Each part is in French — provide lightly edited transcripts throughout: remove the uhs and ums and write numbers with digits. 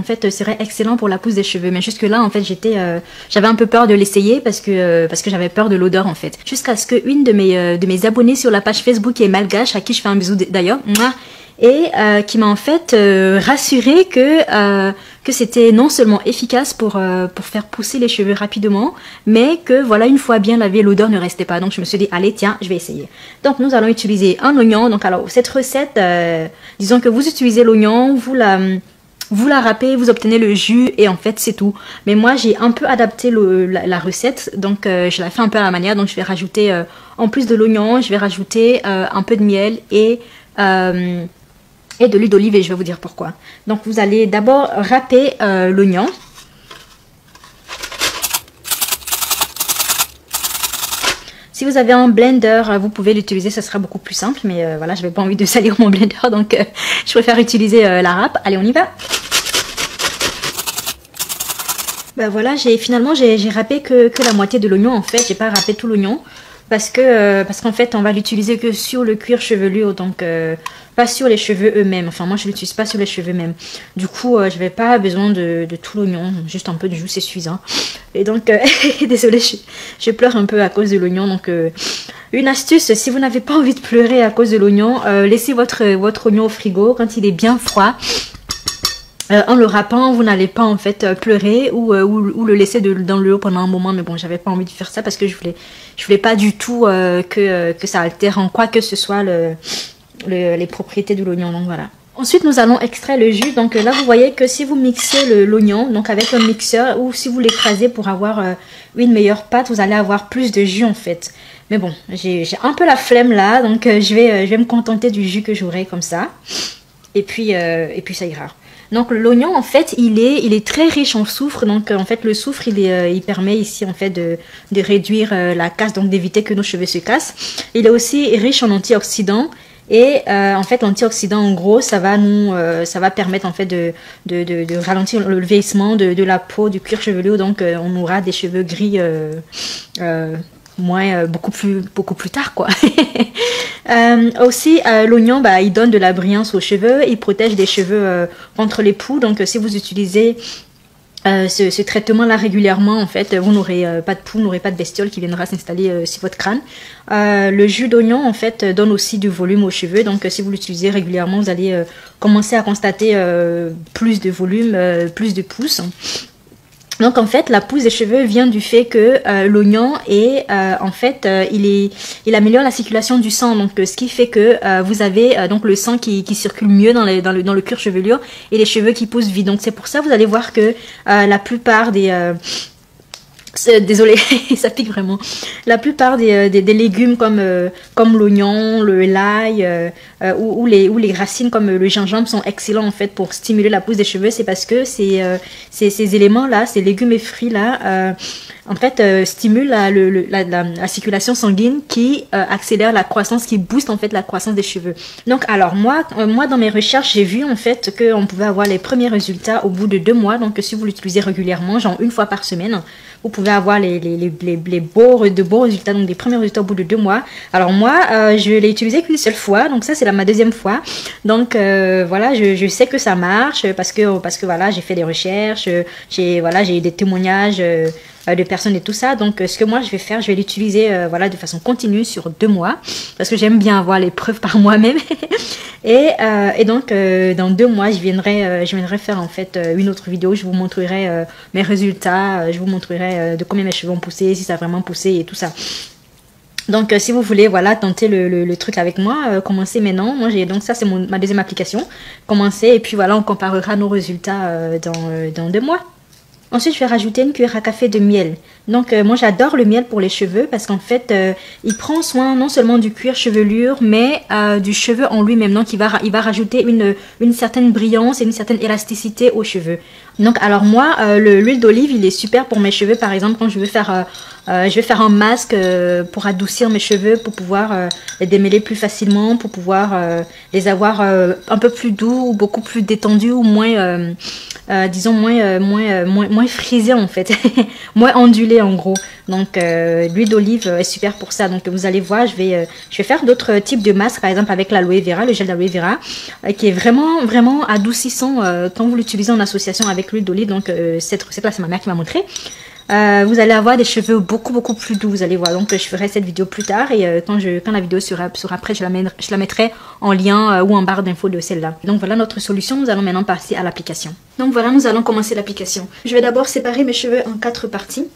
En fait, serait excellent pour la pousse des cheveux. Mais jusque là, en fait, j'avais un peu peur de l'essayer parce que j'avais peur de l'odeur en fait. Jusqu'à ce qu'une de mes abonnées sur la page Facebook qui est malgache, à qui je fais un bisou d'ailleurs, et qui m'a en fait rassuré que c'était non seulement efficace pour faire pousser les cheveux rapidement, mais que voilà, une fois bien lavé, l'odeur ne restait pas. Donc je me suis dit, allez tiens, je vais essayer. Donc nous allons utiliser un oignon. Donc alors cette recette, disons que vous utilisez l'oignon, vous la râpez, vous obtenez le jus et en fait c'est tout. Mais moi j'ai un peu adapté la recette, donc je la fais un peu à la manière. Donc je vais rajouter, en plus de l'oignon, je vais rajouter un peu de miel et de l'huile d'olive et je vais vous dire pourquoi. Donc vous allez d'abord râper l'oignon. Si vous avez un blender, vous pouvez l'utiliser, ça sera beaucoup plus simple. Mais voilà, je n'avais pas envie de salir mon blender, donc je préfère utiliser la râpe. Allez, on y va. Ben voilà, finalement j'ai râpé que la moitié de l'oignon en fait. J'ai pas râpé tout l'oignon parce qu'en fait on va l'utiliser que sur le cuir chevelu, donc pas sur les cheveux eux-mêmes. Enfin moi je l'utilise pas sur les cheveux eux-mêmes. Du coup je vais pas besoin de tout l'oignon, juste un peu de jus c'est suffisant. Et donc désolée, je pleure un peu à cause de l'oignon. Donc une astuce, si vous n'avez pas envie de pleurer à cause de l'oignon, laissez votre oignon au frigo quand il est bien froid. En le râpant, vous n'allez pas en fait pleurer ou le laisser dans l'eau pendant un moment. Mais bon, j'avais pas envie de faire ça parce que je voulais pas du tout que ça altère en quoi que ce soit les propriétés de l'oignon. Donc voilà. Ensuite, nous allons extraire le jus. Donc là, vous voyez que si vous mixez l'oignon, donc avec un mixeur ou si vous l'écrasez pour avoir une meilleure pâte, vous allez avoir plus de jus en fait. Mais bon, j'ai un peu la flemme là, donc je vais me contenter du jus que j'aurai comme ça. Et puis ça ira. Donc l'oignon en fait il est très riche en soufre, donc en fait le soufre il permet ici en fait de réduire la casse, donc d'éviter que nos cheveux se cassent. Il est aussi riche en antioxydants et en fait l'antioxydant en gros ça va permettre en fait de ralentir le vieillissement de la peau, du cuir chevelu, donc on aura des cheveux gris beaucoup plus tard quoi. Aussi l'oignon il donne de la brillance aux cheveux, il protège des cheveux contre les poux. Donc si vous utilisez ce traitement là régulièrement en fait vous n'aurez pas de poux, n'aurez pas de bestiole qui viendra s'installer sur votre crâne. Le jus d'oignon en fait donne aussi du volume aux cheveux, donc si vous l'utilisez régulièrement vous allez commencer à constater plus de volume, plus de pousse. Donc en fait la pousse des cheveux vient du fait que l'oignon est en fait il améliore la circulation du sang, donc ce qui fait que vous avez donc le sang qui circule mieux dans le cuir chevelu et les cheveux qui poussent vite. Donc c'est pour ça vous allez voir que la plupart des désolée, ça pique vraiment. La plupart des légumes comme l'oignon, l'ail ou les racines comme le gingembre sont excellents en fait pour stimuler la pousse des cheveux. C'est parce que ces éléments-là, ces légumes et fruits-là, en fait stimulent la circulation sanguine qui accélère la croissance, qui booste en fait la croissance des cheveux. Donc alors moi dans mes recherches, j'ai vu en fait qu'on pouvait avoir les premiers résultats au bout de 2 mois. Donc si vous l'utilisez régulièrement, genre une fois par semaine, vous pouvez avoir de beaux résultats, donc des premiers résultats au bout de 2 mois. Alors moi, je l'ai utilisé qu'une seule fois, donc ça c'est ma deuxième fois. Donc voilà, je sais que ça marche parce que voilà, j'ai fait des recherches, j'ai eu des témoignages de personnes et tout ça. Donc ce que moi je vais faire, je vais l'utiliser voilà, de façon continue sur 2 mois parce que j'aime bien avoir les preuves par moi-même. et donc dans 2 mois je viendrai faire en fait une autre vidéo. Je vous montrerai mes résultats, je vous montrerai de combien mes cheveux ont poussé, si ça a vraiment poussé et tout ça. Donc si vous voulez voilà tenter le truc avec moi, commencez maintenant. Moi donc ça c'est ma deuxième application. Commencez et puis voilà, on comparera nos résultats dans 2 mois. Ensuite, je vais rajouter une cuillère à café de miel. Donc, moi, j'adore le miel pour les cheveux parce qu'en fait, il prend soin non seulement du cuir chevelure, mais du cheveu en lui-même. Donc, il va rajouter une certaine brillance et une certaine élasticité aux cheveux. Donc, alors moi, l'huile d'olive, il est super pour mes cheveux. Par exemple, quand je veux faire Je vais faire un masque pour adoucir mes cheveux, pour pouvoir les démêler plus facilement, pour pouvoir les avoir un peu plus doux ou beaucoup plus détendus ou moins, disons, moins frisés en fait, moins ondulés en gros. Donc l'huile d'olive est super pour ça. Donc vous allez voir, je vais faire d'autres types de masques, par exemple avec l'aloe vera, le gel d'aloe vera, qui est vraiment adoucissant quand vous l'utilisez en association avec l'huile d'olive. Donc cette recette là, c'est ma mère qui m'a montré. Vous allez avoir des cheveux beaucoup plus doux, vous allez voir. Donc je ferai cette vidéo plus tard et quand la vidéo sera prête, je la mettrai en lien ou en barre d'infos de celle-là. Donc voilà notre solution. Nous allons maintenant passer à l'application. Donc voilà, nous allons commencer l'application. Je vais d'abord séparer mes cheveux en 4 parties.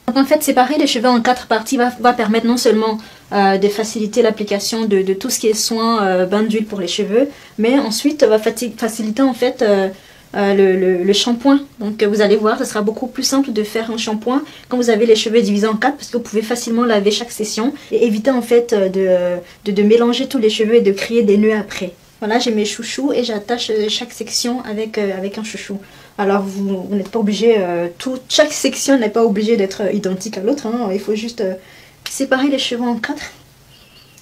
Donc en fait, séparer les cheveux en 4 parties va permettre non seulement de faciliter l'application de tout ce qui est soin, bain d'huile pour les cheveux, mais ensuite va faciliter en fait le shampoing. Donc vous allez voir, ça sera beaucoup plus simple de faire un shampoing quand vous avez les cheveux divisés en 4 parce que vous pouvez facilement laver chaque session et éviter en fait de mélanger tous les cheveux et de créer des nœuds après. Voilà, j'ai mes chouchous et j'attache chaque section avec un chouchou. Alors vous n'êtes pas obligé, chaque section n'est pas obligée d'être identique à l'autre, hein. Il faut juste séparer les cheveux en 4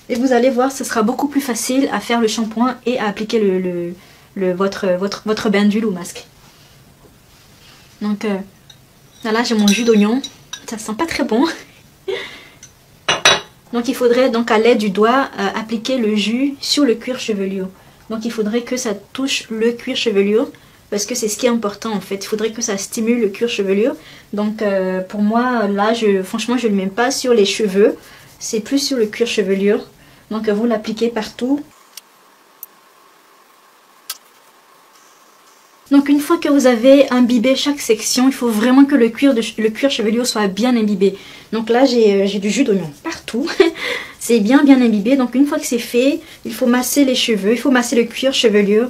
et vous allez voir, ce sera beaucoup plus facile à faire le shampoing et à appliquer votre bain d'huile ou masque. Donc là j'ai mon jus d'oignon, ça sent pas très bon. Donc il faudrait donc à l'aide du doigt appliquer le jus sur le cuir chevelu. Donc il faudrait que ça touche le cuir chevelu parce que c'est ce qui est important en fait. Il faudrait que ça stimule le cuir chevelu. Donc pour moi là franchement je ne le mets pas sur les cheveux, c'est plus sur le cuir chevelu. Donc vous l'appliquez partout. Donc une fois que vous avez imbibé chaque section, il faut vraiment que le cuir chevelu soit bien imbibé. Donc là j'ai du jus d'oignon partout. C'est bien imbibé. Donc une fois que c'est fait, il faut masser les cheveux, il faut masser le cuir chevelu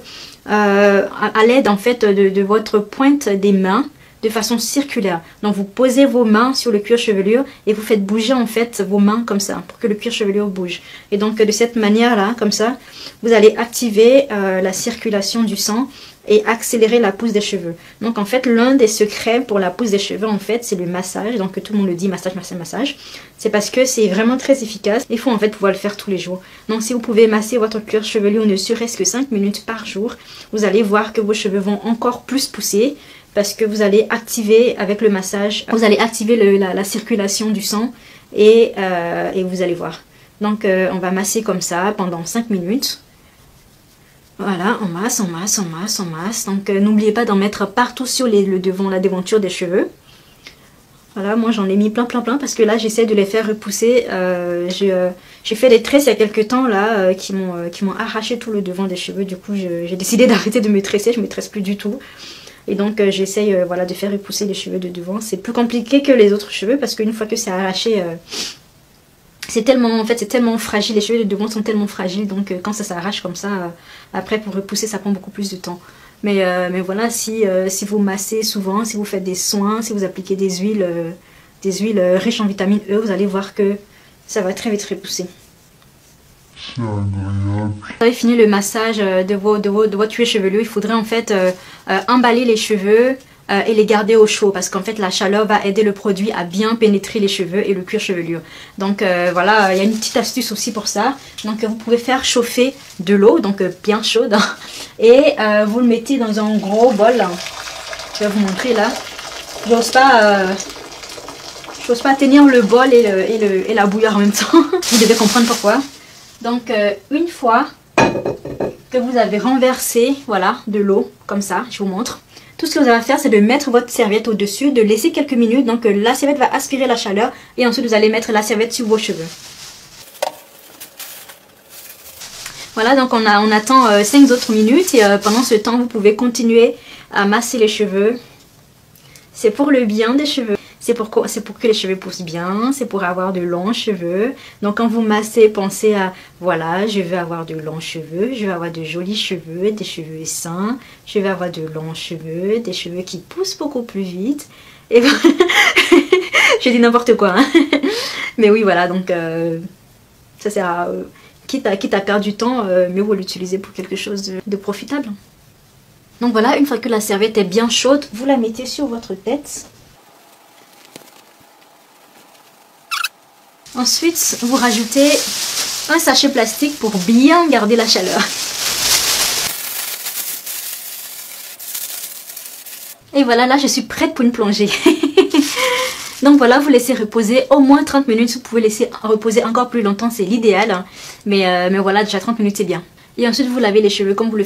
à l'aide en fait de votre pointe des mains de façon circulaire. Donc vous posez vos mains sur le cuir chevelu et vous faites bouger en fait vos mains comme ça pour que le cuir chevelu bouge. Et donc de cette manière là, comme ça, vous allez activer la circulation du sang et accélérer la pousse des cheveux. Donc en fait l'un des secrets pour la pousse des cheveux en fait c'est le massage. Donc tout le monde le dit, massage. C'est parce que c'est vraiment très efficace. Il faut en fait pouvoir le faire tous les jours. Donc si vous pouvez masser votre cuir chevelu ne serait-ce que 5 minutes par jour, vous allez voir que vos cheveux vont encore plus pousser parce que vous allez activer avec le massage, vous allez activer la circulation du sang et vous allez voir. Donc on va masser comme ça pendant 5 minutes. Voilà, on masse. Donc n'oubliez pas d'en mettre partout sur le devant, la devanture des cheveux. Voilà, moi j'en ai mis plein parce que là j'essaie de les faire repousser. J'ai fait des tresses il y a quelques temps là qui m'ont arraché tout le devant des cheveux. Du coup j'ai décidé d'arrêter de me tresser, je me tresse plus du tout. Et donc j'essaye voilà, de faire repousser les cheveux de devant. C'est plus compliqué que les autres cheveux parce qu'une fois que c'est arraché, c'est tellement fragile, les cheveux de devant sont tellement fragiles, donc quand ça s'arrache comme ça, après pour repousser ça prend beaucoup plus de temps. Mais voilà, si vous massez souvent, si vous faites des soins, si vous appliquez des huiles riches en vitamine E, vous allez voir que ça va très vite repousser. Vous avez fini le massage de votre cuir chevelu, il faudrait en fait emballer les cheveux et les garder au chaud parce qu'en fait la chaleur va aider le produit à bien pénétrer les cheveux et le cuir chevelu. Donc voilà, il y a une petite astuce aussi pour ça. Donc vous pouvez faire chauffer de l'eau, donc bien chaude, et vous le mettez dans un gros bol. Je vais vous montrer là. J'ose pas tenir le bol et la bouilloire en même temps. Vous devez comprendre pourquoi. Donc une fois que vous avez renversé voilà, de l'eau comme ça, je vous montre. Tout ce que vous avez à faire, c'est de mettre votre serviette au-dessus, de laisser quelques minutes. Donc la serviette va aspirer la chaleur et ensuite vous allez mettre la serviette sur vos cheveux. Voilà, donc on attend 5 autres minutes et pendant ce temps, vous pouvez continuer à masser les cheveux. C'est pour le bien des cheveux. C'est pour que les cheveux poussent bien, c'est pour avoir de longs cheveux. Donc quand vous massez, pensez à, voilà, je veux avoir de longs cheveux, je veux avoir de jolis cheveux, des cheveux sains, je veux avoir de longs cheveux, des cheveux qui poussent beaucoup plus vite. Et je dis n'importe quoi, hein. Mais oui, voilà, donc ça sert à, quitte à perdre du temps, mieux vaut l'utiliser pour quelque chose de profitable. Donc voilà, une fois que la serviette est bien chaude, vous la mettez sur votre tête. Ensuite, vous rajoutez un sachet plastique pour bien garder la chaleur. Et voilà, là je suis prête pour une plongée. Donc voilà, vous laissez reposer au moins 30 minutes. Vous pouvez laisser reposer encore plus longtemps, c'est l'idéal. Mais voilà, déjà 30 minutes c'est bien. Et ensuite vous lavez les cheveux comme vous le faites.